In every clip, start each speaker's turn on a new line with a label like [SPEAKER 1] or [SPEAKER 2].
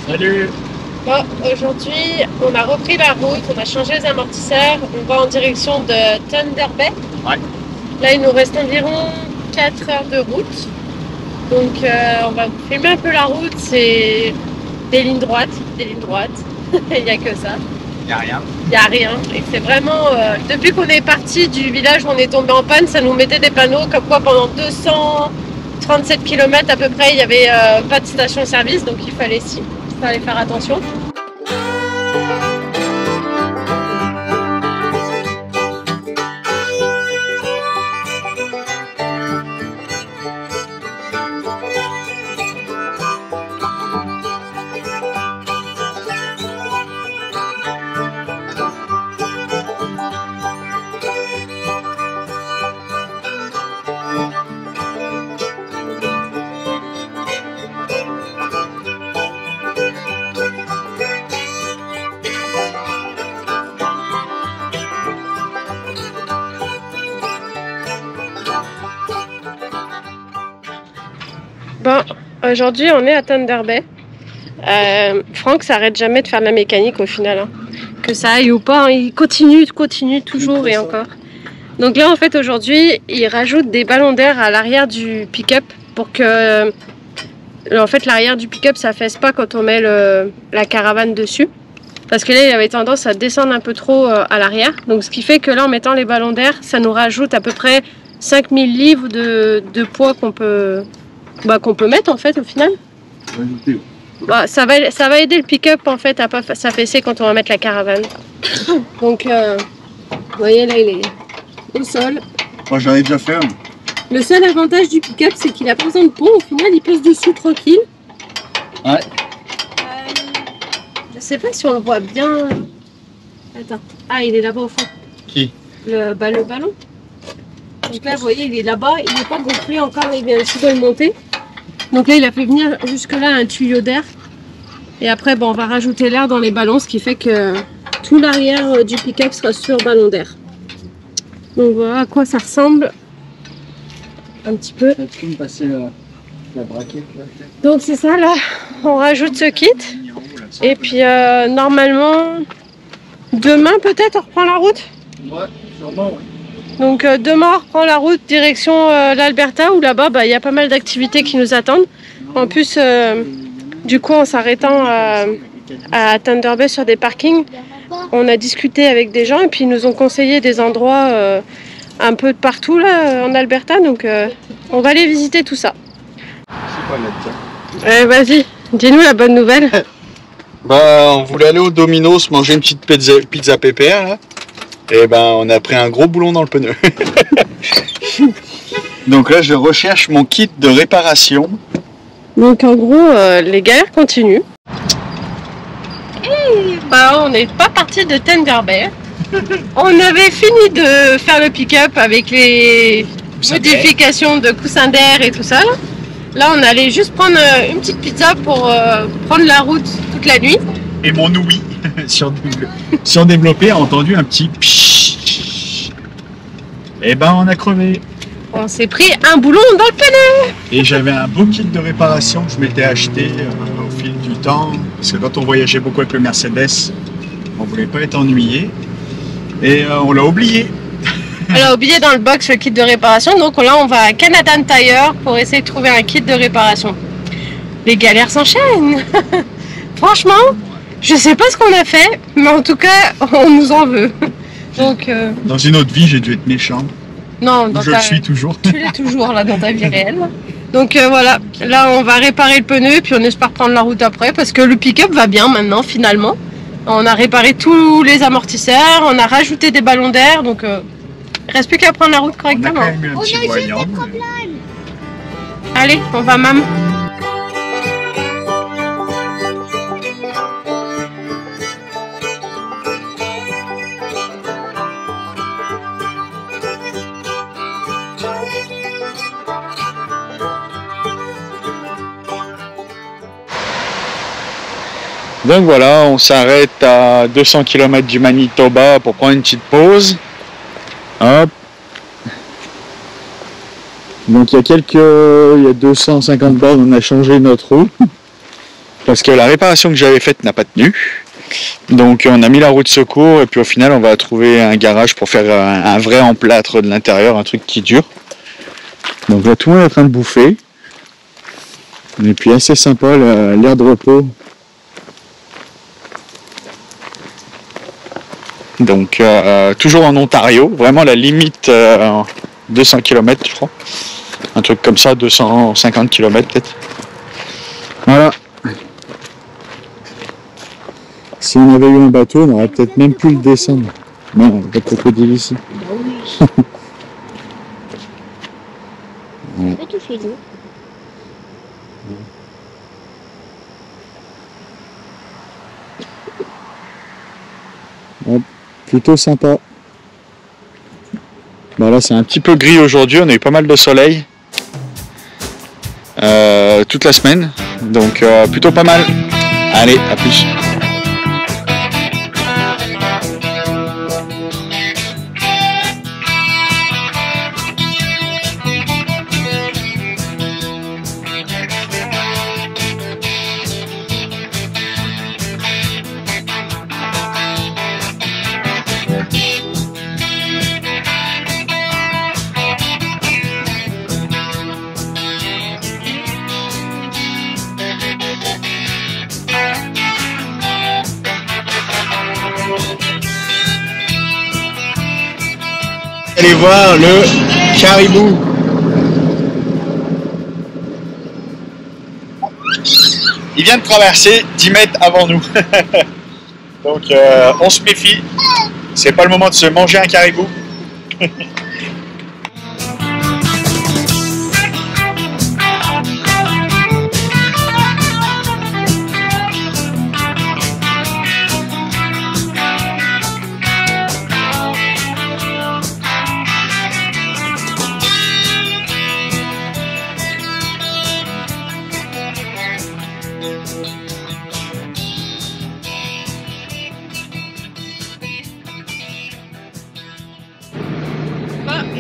[SPEAKER 1] Salut.
[SPEAKER 2] Bon, aujourd'hui, on a repris la route, on a changé les amortisseurs, on va en direction de Thunder Bay.
[SPEAKER 1] Ouais.
[SPEAKER 2] Là, il nous reste environ 4 heures de route. Donc, on va filmer un peu la route, c'est des lignes droites, il n'y a que ça.
[SPEAKER 1] Il n'y a rien.
[SPEAKER 2] Il n'y a rien. Et c'est vraiment, depuis qu'on est parti du village où on est tombé en panne, ça nous mettait des panneaux comme quoi pendant 237 km à peu près, il n'y avait pas de station-service, donc il fallait faire attention. Bon, aujourd'hui on est à Thunder Bay. Franck s'arrête jamais de faire de la mécanique au final. Hein. Que ça aille ou pas, hein, il continue toujours et encore. Donc là en fait aujourd'hui il rajoute des ballons d'air à l'arrière du pick-up pour que en fait l'arrière du pick-up ça fesse pas quand on met la caravane dessus. Parce que là il avait tendance à descendre un peu trop à l'arrière. Donc ce qui fait que là en mettant les ballons d'air ça nous rajoute à peu près 5000 livres de poids qu'on peut mettre en fait au final. Bah, ça va aider le pick-up en fait à pas s'affaisser quand on va mettre la caravane. Donc vous voyez là il est au sol.
[SPEAKER 1] Moi j'en ai déjà fait un.
[SPEAKER 2] Le seul avantage du pick-up c'est qu'il a pas besoin de pont, au final il pose dessus tranquille.
[SPEAKER 1] Ouais.
[SPEAKER 2] Je sais pas si on le voit bien. Attends. Ah il est là-bas au fond.
[SPEAKER 1] Qui?
[SPEAKER 2] Le ballon. Donc là vous voyez il est là-bas, il n'est pas gonflé encore, il vient juste de le monter. Donc là il a fait venir jusque là un tuyau d'air. Et après bon, on va rajouter l'air dans les ballons, ce qui fait que tout l'arrière du pick-up sera sur ballon d'air. Donc voilà à quoi ça ressemble. Un petit peu.
[SPEAKER 1] Tu peux me passer la braquette là?
[SPEAKER 2] Donc c'est ça là, on rajoute ce kit. Et puis normalement demain peut-être on reprend la route.
[SPEAKER 1] Ouais, sûrement ouais.
[SPEAKER 2] Donc demain on reprend la route direction l'Alberta où là-bas il y a pas mal d'activités qui nous attendent. En plus du coup en s'arrêtant à Thunder Bay sur des parkings, on a discuté avec des gens et puis ils nous ont conseillé des endroits un peu de partout là en Alberta. Donc on va aller visiter tout ça.
[SPEAKER 1] C'est quoi là-dedans?
[SPEAKER 2] Vas-y, dis-nous la bonne nouvelle.
[SPEAKER 1] Bah on voulait aller au Domino's manger une petite pizza pépère là. Et ben on a pris un gros boulon dans le pneu. Donc là je recherche mon kit de réparation.
[SPEAKER 2] Donc en gros les galères continuent. Et bah on n'est pas parti de Thunder Bay. On avait fini de faire le pick-up avec les modifications de coussins d'air et tout ça. Là on allait juste prendre une petite pizza pour prendre la route toute la nuit.
[SPEAKER 1] Et mon ouïe sur développé a entendu un petit pshhh. Et ben on a crevé.
[SPEAKER 2] On s'est pris un boulon dans le pneu.
[SPEAKER 1] Et j'avais un beau kit de réparation que je m'étais acheté au fil du temps. Parce que quand on voyageait beaucoup avec le Mercedes, on voulait pas être ennuyé. Et on l'a oublié.
[SPEAKER 2] On a oublié dans le box le kit de réparation. Donc là on va à Canadian Tire pour essayer de trouver un kit de réparation. Les galères s'enchaînent. Franchement, je sais pas ce qu'on a fait, mais en tout cas, on nous en veut. Donc,
[SPEAKER 1] dans une autre vie, j'ai dû être méchant.
[SPEAKER 2] Non,
[SPEAKER 1] je le suis toujours.
[SPEAKER 2] Tu l'es toujours là dans ta vie réelle. Donc voilà, là on va réparer le pneu, puis on espère prendre la route après, parce que le pick-up va bien maintenant, finalement. On a réparé tous les amortisseurs, on a rajouté des ballons d'air, donc il reste plus qu'à prendre la route correctement.
[SPEAKER 1] On a quand même eu un petit voyant.
[SPEAKER 2] Allez, on va maman.
[SPEAKER 1] Donc voilà, on s'arrête à 200 km du Manitoba pour prendre une petite pause. Hop. Donc il y a 250 bornes, on a changé notre roue. parce que la réparation que j'avais faite n'a pas tenu. Donc on a mis la roue de secours et puis au final on va trouver un garage pour faire un vrai emplâtre de l'intérieur, un truc qui dure. Donc là tout le monde est en train de bouffer. Et puis assez sympa l'air de repos. Donc toujours en Ontario, vraiment la limite 200 km je crois. Un truc comme ça, 250 km peut-être. Voilà. Si on avait eu un bateau, on aurait peut-être même pu le descendre. Non, pas de crocodile ici. Ouais. Ouais, plutôt sympa. Bon là c'est un petit peu gris aujourd'hui, on a eu pas mal de soleil toute la semaine, donc plutôt pas mal. Allez, à plus. Allez voir le caribou. Il vient de traverser 10 mètres avant nous. Donc on se méfie. C'est pas le moment de se manger un caribou.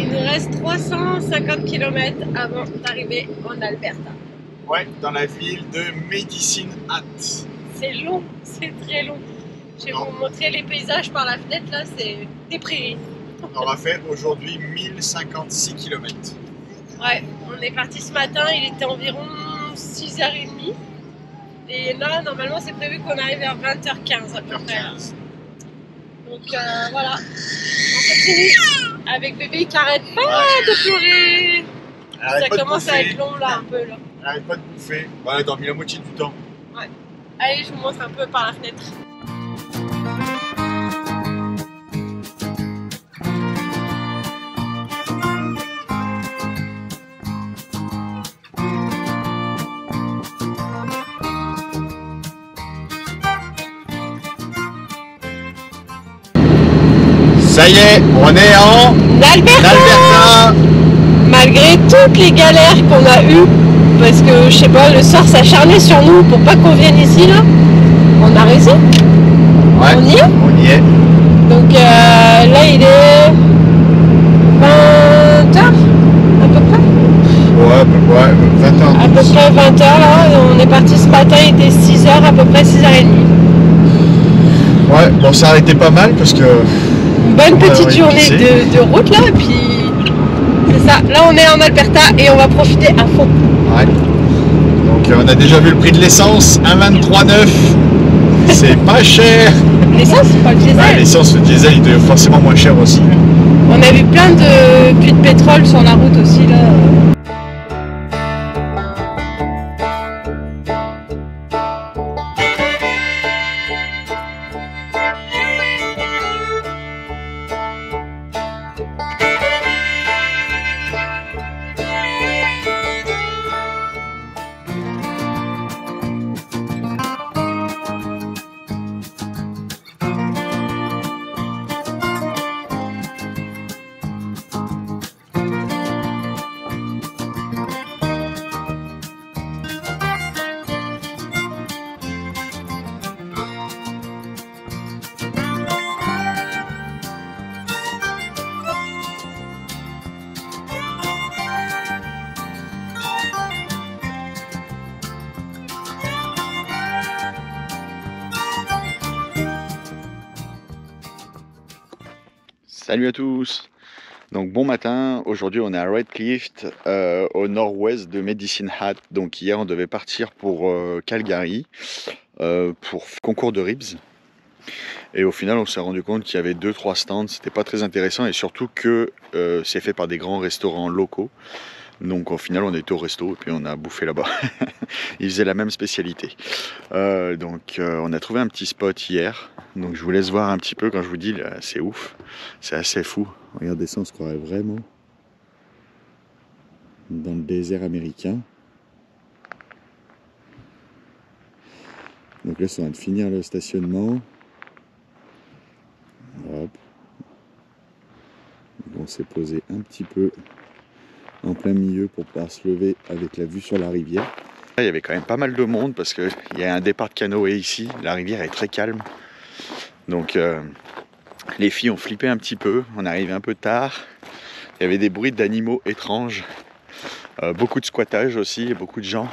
[SPEAKER 2] Il nous reste 350 km avant d'arriver en Alberta.
[SPEAKER 1] Ouais, dans la ville de Medicine Hat.
[SPEAKER 2] C'est long, c'est très long. Je vais vous montrer les paysages par la fenêtre, là, c'est des prairies.
[SPEAKER 1] On aura fait aujourd'hui 1056 km.
[SPEAKER 2] Ouais, on est parti ce matin, il était environ 6h30. Et là, normalement, c'est prévu qu'on arrive vers 20h15 à peu près. Donc voilà, on continue avec bébé qui arrête pas de pleurer. Ça commence à être long là un peu là.
[SPEAKER 1] Elle arrête pas de bouffer. Bon, elle a dormi la moitié du temps.
[SPEAKER 2] Ouais. Allez, je vous montre un peu par la fenêtre.
[SPEAKER 1] Ça y est, on est en Alberta.
[SPEAKER 2] Malgré toutes les galères qu'on a eues, parce que je sais pas, le sort s'acharnait sur nous pour pas qu'on vienne ici là, on a réussi.
[SPEAKER 1] Ouais,
[SPEAKER 2] on y est.
[SPEAKER 1] On y est.
[SPEAKER 2] Donc là il est 20h à peu près.
[SPEAKER 1] Ouais, 20h.
[SPEAKER 2] À peu près 20h là, on est parti ce matin, il était 6h à peu près, 6h30.
[SPEAKER 1] Ouais, bon ça a été pas mal parce que...
[SPEAKER 2] Une bonne petite journée de route là, et puis c'est ça, là on est en Alberta et on va profiter à fond.
[SPEAKER 1] Ouais. Donc on a déjà vu le prix de l'essence, 1,23,9. C'est pas cher.
[SPEAKER 2] L'essence, pas le diesel.
[SPEAKER 1] Ouais, l'essence, le diesel il est forcément moins cher aussi.
[SPEAKER 2] On a vu plein de puits de pétrole sur la route aussi là.
[SPEAKER 1] Salut à tous. Donc bon matin, aujourd'hui on est à Redcliffe, au nord-ouest de Medicine Hat. Donc hier on devait partir pour Calgary, pour concours de ribs. Et au final on s'est rendu compte qu'il y avait 2-3 stands, c'était pas très intéressant et surtout que c'est fait par des grands restaurants locaux. Donc au final on était au resto et puis on a bouffé là-bas. Ils faisaient la même spécialité. On a trouvé un petit spot hier. Donc je vous laisse voir un petit peu. Quand je vous dis c'est ouf, c'est assez fou. Regardez ça, on se croirait vraiment dans le désert américain. Donc là c'est en train de finir le stationnement. Hop. Donc on s'est posé un petit peu en plein milieu pour pouvoir se lever avec la vue sur la rivière. Il y avait quand même pas mal de monde parce qu'il y a un départ de canoë ici. La rivière est très calme. Donc les filles ont flippé un petit peu. On est arrivé un peu tard. Il y avait des bruits d'animaux étranges. Beaucoup de squattage aussi, beaucoup de gens.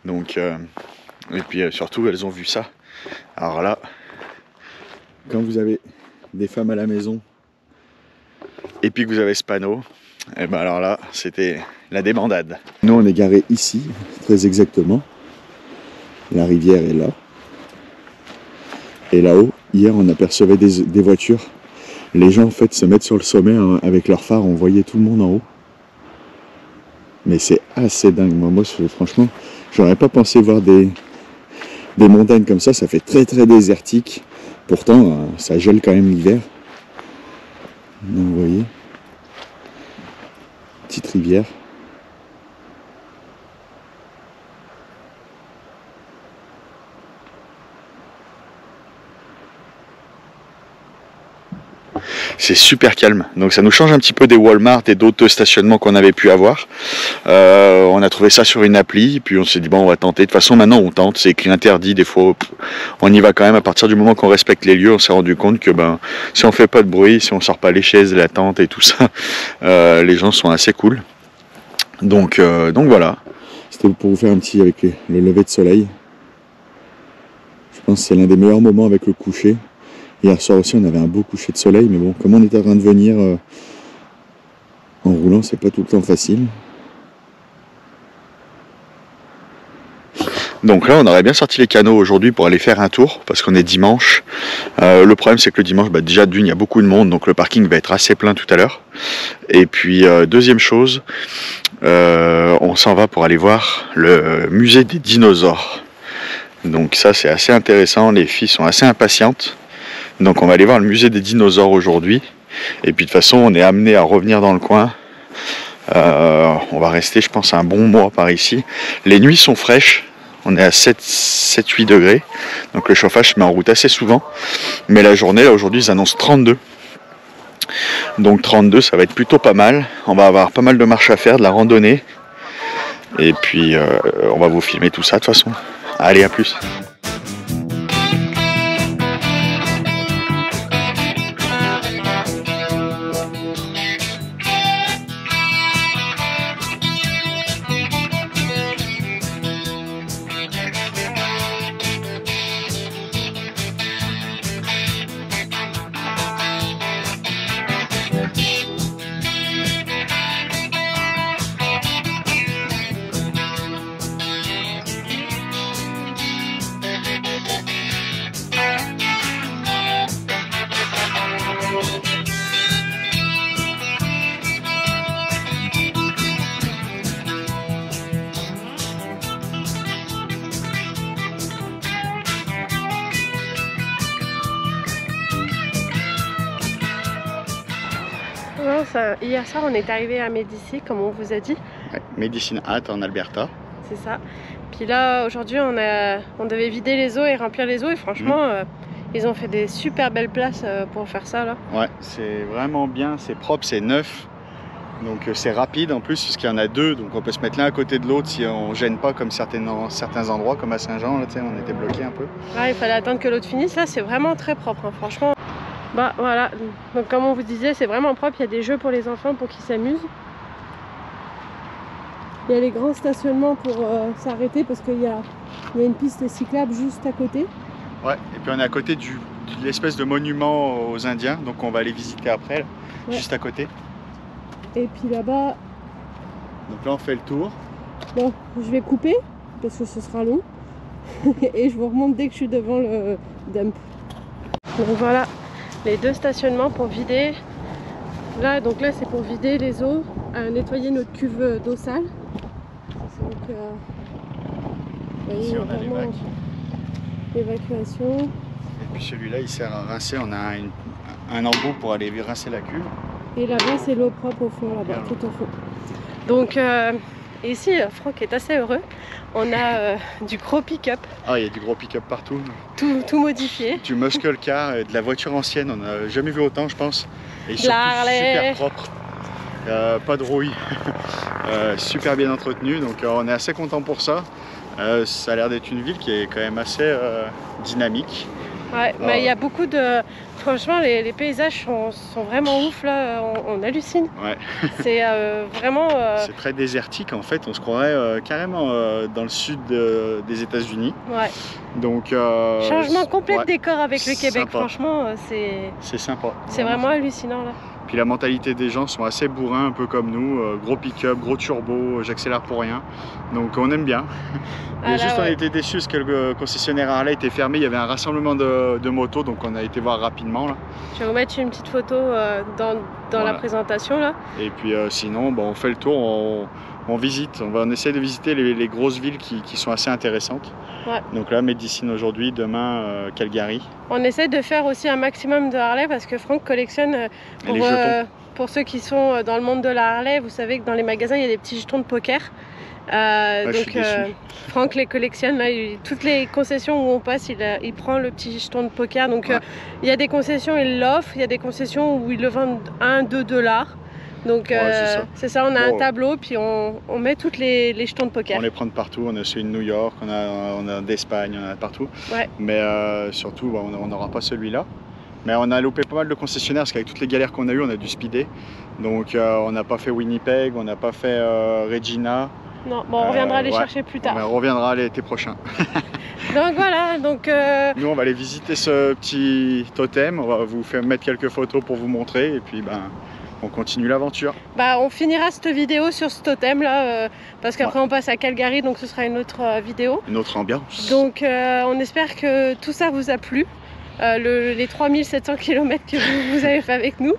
[SPEAKER 1] Donc, et puis surtout elles ont vu ça. Alors là, quand vous avez des femmes à la maison et puis que vous avez ce panneau, et ben alors là, c'était la débandade. Nous, on est garé ici, très exactement. La rivière est là. Et là-haut, hier, on apercevait des voitures. Les gens, en fait, se mettent sur le sommet hein, avec leurs phares. On voyait tout le monde en haut. Mais c'est assez dingue. Moi franchement, j'aurais pas pensé voir des montagnes comme ça. Ça fait très, très désertique. Pourtant, ça gèle quand même l'hiver. Donc, vous voyez. Petite rivière. C'est super calme, donc ça nous change un petit peu des Walmart et d'autres stationnements qu'on avait pu avoir. On a trouvé ça sur une appli, puis on s'est dit bon on va tenter. De toute façon maintenant on tente, c'est écrit interdit, des fois on y va quand même. À partir du moment qu'on respecte les lieux, on s'est rendu compte que si on fait pas de bruit, si on sort pas les chaises, la tente et tout ça, les gens sont assez cool. Donc voilà. C'était pour vous faire un petit avec le lever de soleil. Je pense que c'est l'un des meilleurs moments avec le coucher. Hier soir aussi, on avait un beau coucher de soleil, mais bon, comme on est en train de venir en roulant, c'est pas tout le temps facile. Donc là, on aurait bien sorti les canots aujourd'hui pour aller faire un tour, parce qu'on est dimanche. Le problème, c'est que le dimanche, déjà d'une, il y a beaucoup de monde, donc le parking va être assez plein tout à l'heure. Et puis, deuxième chose, on s'en va pour aller voir le musée des dinosaures. Donc ça, c'est assez intéressant, les filles sont assez impatientes. Donc on va aller voir le musée des dinosaures aujourd'hui. Et puis de toute façon on est amené à revenir dans le coin. On va rester je pense un bon mois par ici. Les nuits sont fraîches. On est à 7-8 degrés. Donc le chauffage se met en route assez souvent. Mais la journée là aujourd'hui ils annoncent 32. Donc 32 ça va être plutôt pas mal. On va avoir pas mal de marches à faire, de la randonnée. Et puis on va vous filmer tout ça de toute façon. Allez, à plus.
[SPEAKER 2] Hier soir, on est arrivé à Médicis, comme on vous a dit.
[SPEAKER 1] Ouais, Medicine Hat en Alberta.
[SPEAKER 2] C'est ça. Puis là, aujourd'hui, on devait vider les eaux et remplir les eaux. Et franchement, ils ont fait des super belles places pour faire ça. Là.
[SPEAKER 1] Ouais, c'est vraiment bien, c'est propre, c'est neuf. Donc c'est rapide en plus, parce qu'il y en a deux. Donc on peut se mettre l'un à côté de l'autre si on gêne pas, comme certains endroits, comme à Saint-Jean. Là, on était bloqué un peu.
[SPEAKER 2] Ouais, il fallait attendre que l'autre finisse. Là, c'est vraiment très propre, hein, franchement. Bah voilà, donc comme on vous disait, c'est vraiment propre, il y a des jeux pour les enfants pour qu'ils s'amusent. Il y a les grands stationnements pour s'arrêter parce qu'il y a une piste cyclable juste à côté.
[SPEAKER 1] Ouais, et puis on est à côté l'espèce de monument aux Indiens, donc on va aller visiter après, là,
[SPEAKER 2] Ouais.
[SPEAKER 1] juste à côté.
[SPEAKER 2] Et puis là-bas,
[SPEAKER 1] Donc là on fait le tour.
[SPEAKER 2] bon, je vais couper parce que ce sera long. Et je vous remonte dès que je suis devant le dump. Donc voilà, les deux stationnements pour vider. Là, donc là c'est pour vider les eaux, nettoyer notre cuve d'eau sale. Donc, vous voyez,
[SPEAKER 1] Ici on a les
[SPEAKER 2] vraiment
[SPEAKER 1] bacs.
[SPEAKER 2] l'évacuation.
[SPEAKER 1] Et puis celui-là il sert à rincer, on a un embout pour aller rincer la cuve.
[SPEAKER 2] Et là-bas c'est l'eau propre au fond, là-bas,
[SPEAKER 1] Ah.
[SPEAKER 2] tout au fond. Donc ici, Franck est assez heureux. On a du gros pick-up,
[SPEAKER 1] Ah, il y a du gros pick-up partout.
[SPEAKER 2] tout modifié.
[SPEAKER 1] Du muscle car, de la voiture ancienne, on n'a jamais vu autant je pense. Et surtout
[SPEAKER 2] La Harley.
[SPEAKER 1] super propre. Pas de rouille. Super bien entretenu, donc on est assez content pour ça. Ça a l'air d'être une ville qui est quand même assez dynamique.
[SPEAKER 2] Ouais, mais il y a beaucoup de... Franchement, les paysages sont vraiment ouf là, on hallucine.
[SPEAKER 1] Ouais.
[SPEAKER 2] C'est vraiment...
[SPEAKER 1] C'est très désertique en fait, on se croirait carrément dans le sud des États-Unis.
[SPEAKER 2] Ouais.
[SPEAKER 1] Donc
[SPEAKER 2] Changement complet de
[SPEAKER 1] ouais,
[SPEAKER 2] décor avec le Québec,
[SPEAKER 1] sympa.
[SPEAKER 2] franchement,
[SPEAKER 1] c'est sympa.
[SPEAKER 2] c'est vraiment hallucinant là.
[SPEAKER 1] Puis la mentalité des gens sont assez bourrins, un peu comme nous, gros pick-up, gros turbo, j'accélère pour rien. Donc on aime bien.
[SPEAKER 2] Ah, là,
[SPEAKER 1] On a
[SPEAKER 2] ouais.
[SPEAKER 1] été déçus parce que le concessionnaire Harley était fermé, il y avait un rassemblement de motos, donc on a été voir rapidement là.
[SPEAKER 2] Je vais vous mettre une petite photo dans
[SPEAKER 1] Voilà.
[SPEAKER 2] la présentation là.
[SPEAKER 1] Et puis sinon, bon, on fait le tour, on visite, on essaie de visiter les grosses villes qui sont assez intéressantes.
[SPEAKER 2] Ouais.
[SPEAKER 1] Donc là, Medicine aujourd'hui, demain Calgary.
[SPEAKER 2] On essaie de faire aussi un maximum de Harley parce que Franck collectionne
[SPEAKER 1] Et les jetons.
[SPEAKER 2] pour ceux qui sont dans le monde de la Harley, vous savez que dans les magasins il y a des petits jetons de poker.
[SPEAKER 1] je suis
[SPEAKER 2] Donc
[SPEAKER 1] déçu.
[SPEAKER 2] Franck les collectionne là, toutes les concessions où on passe il prend le petit jeton de poker. Donc
[SPEAKER 1] Ouais.
[SPEAKER 2] il y a des concessions il l'offre, il y a des concessions où ils le vendent 1-2 $. Donc
[SPEAKER 1] Ouais,
[SPEAKER 2] c'est ça, on a
[SPEAKER 1] Bon.
[SPEAKER 2] un tableau puis on met toutes les jetons de poker.
[SPEAKER 1] On les prend de partout, on a celui de New York, on a d'Espagne, on a de partout.
[SPEAKER 2] Ouais.
[SPEAKER 1] Mais surtout, bah, on n'aura pas celui-là. Mais on a loupé pas mal de concessionnaires parce qu'avec toutes les galères qu'on a eues, on a dû speeder. Donc on n'a pas fait Winnipeg, on n'a pas fait Regina.
[SPEAKER 2] Non, bon, on reviendra les
[SPEAKER 1] ouais.
[SPEAKER 2] chercher plus tard.
[SPEAKER 1] On reviendra l'été prochain.
[SPEAKER 2] Donc voilà, donc
[SPEAKER 1] Nous, on va aller visiter ce petit totem. On va vous faire mettre quelques photos pour vous montrer. Et puis, ben, on continue l'aventure.
[SPEAKER 2] bah, on finira cette vidéo sur ce totem là, parce qu'après on passe à Calgary, donc ce sera une autre vidéo.
[SPEAKER 1] Une autre ambiance.
[SPEAKER 2] Donc on espère que tout ça vous a plu, les 3700 km que vous avez fait avec nous.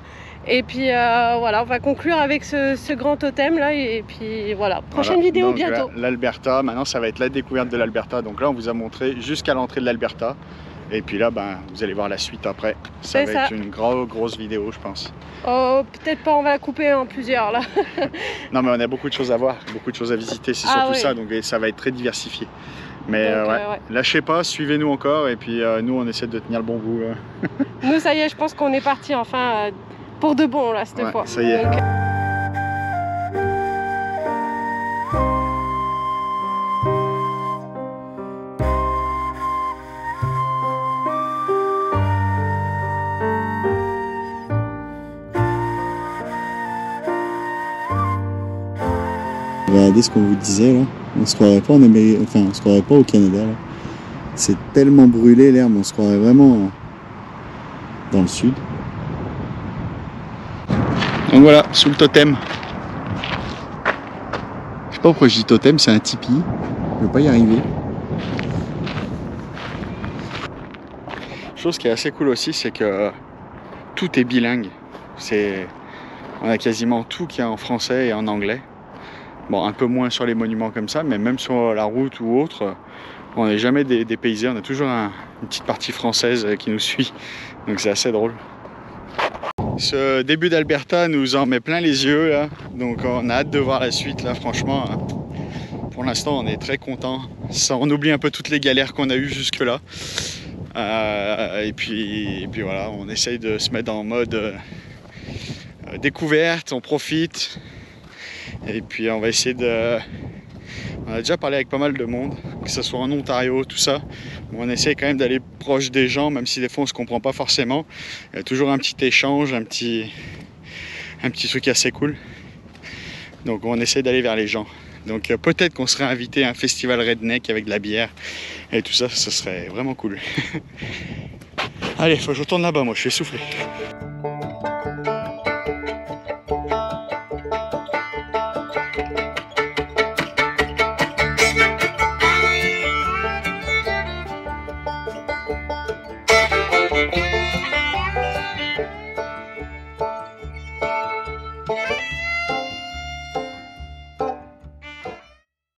[SPEAKER 2] Et puis voilà, on va conclure avec ce grand totem là, et puis voilà, prochaine
[SPEAKER 1] Voilà.
[SPEAKER 2] vidéo
[SPEAKER 1] Donc,
[SPEAKER 2] bientôt.
[SPEAKER 1] L'Alberta, maintenant ça va être la découverte de l'Alberta. Donc là, on vous a montré jusqu'à l'entrée de l'Alberta. Et puis là, ben, vous allez voir la suite après. Ça
[SPEAKER 2] C'est
[SPEAKER 1] va
[SPEAKER 2] ça.
[SPEAKER 1] être une grosse vidéo, je pense.
[SPEAKER 2] Oh, peut-être pas, on va la couper en plusieurs là.
[SPEAKER 1] Non, mais on a beaucoup de choses à voir, beaucoup de choses à visiter. C'est
[SPEAKER 2] Ah
[SPEAKER 1] surtout
[SPEAKER 2] oui.
[SPEAKER 1] ça, donc ça va être très diversifié. Mais
[SPEAKER 2] Donc,
[SPEAKER 1] ouais.
[SPEAKER 2] ouais.
[SPEAKER 1] Lâchez pas, suivez-nous encore. Et puis nous, on essaie de tenir le bon bout.
[SPEAKER 2] Nous ça y est, je pense qu'on est parti enfin pour de bon là cette
[SPEAKER 1] Ouais,
[SPEAKER 2] fois.
[SPEAKER 1] ça y est.
[SPEAKER 2] Donc,
[SPEAKER 1] Regardez ce qu'on vous disait là, on se croirait pas en Amérique, enfin on se croirait pas au Canada là. C'est tellement brûlé l'herbe, on se croirait vraiment dans le sud. Donc voilà, sous le totem. Je sais pas pourquoi je dis totem, c'est un tipi. Je veux pas y arriver. Chose qui est assez cool aussi, c'est que tout est bilingue. On a quasiment tout qui est en français et en anglais. Bon, un peu moins sur les monuments comme ça, mais même sur la route ou autre, on n'est jamais dépaysé. On a toujours une petite partie française qui nous suit. Donc c'est assez drôle. Ce début d'Alberta nous en met plein les yeux là. Donc on a hâte de voir la suite là, franchement. Pour l'instant, on est très content. On oublie un peu toutes les galères qu'on a eues jusque-là. Et puis voilà, on essaye de se mettre en mode découverte, on profite. Et puis on va essayer de... On a déjà parlé avec pas mal de monde, que ce soit en Ontario, tout ça. On essaie quand même d'aller proche des gens, même si des fois on se comprend pas forcément. Il y a toujours un petit échange, un petit truc assez cool. Donc on essaie d'aller vers les gens. Donc peut-être qu'on serait invité à un festival redneck avec de la bière et tout ça, ce serait vraiment cool. Allez, faut que je retourne là-bas, moi, je suis essoufflé.